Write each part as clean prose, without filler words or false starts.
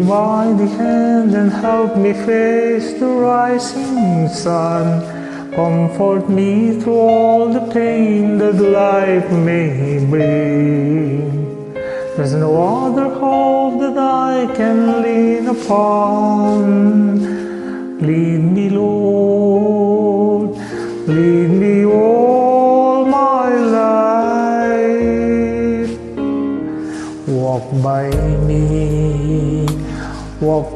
by the hand and help me face the rising sun. Comfort me through all the pain that life may bring. There's no other hope that I can lean upon. Lead me, Lord, lead me all my life. Walk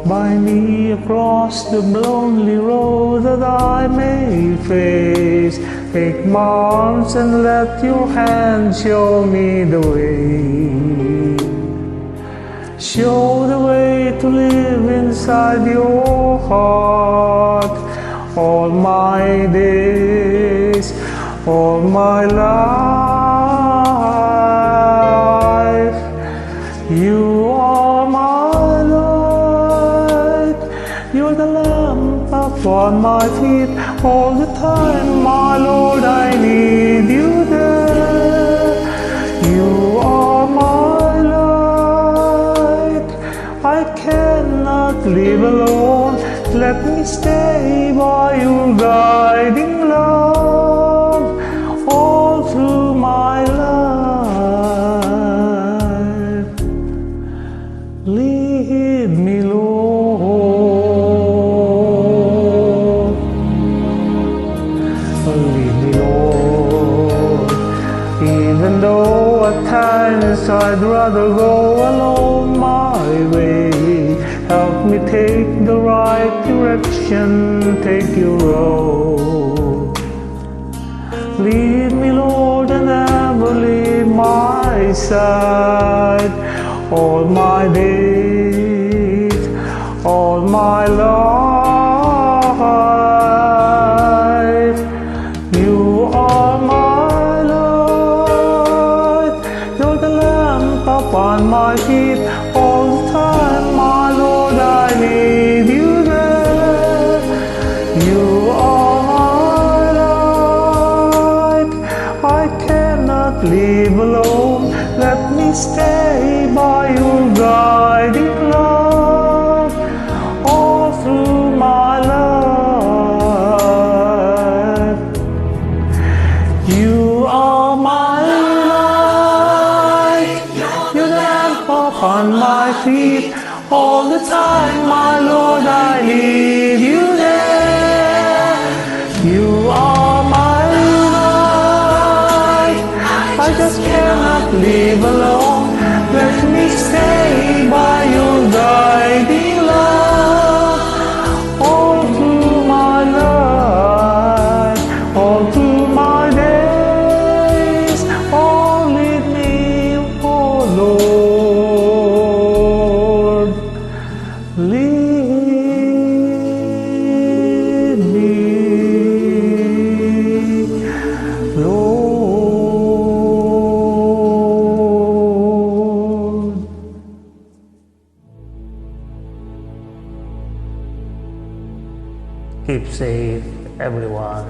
by me across the lonely road that I may face. Take my arms and let your hand show me the way. Show the way to live inside your heart. All my days, all my life, you are my light. You're the lamp upon my feet. All the time, my Lord, I need you there. You are my light. I cannot live alone. Let me stay by your guiding love all through my life. Lead me, Lord. Lead me, Lord. Even though at times I'd rather go alone my way, help me take the right direction, take your road. Lead me, Lord, and never leave my side. All my days, all my life, you are my light. You're the lamp upon my feet. All the time, my Lord, I need you there. You are my light. I cannot live alone. Let me stay by your guiding love all through my life. You are my light. You're the lamp upon my feet. All the time, my Lord, I need you there. You are my light. I just cannot live alone. Let me stay by your guiding love all through my life, all through my days. Oh, lead me, oh Lord. Lead me, Lord. Keep safe, everyone.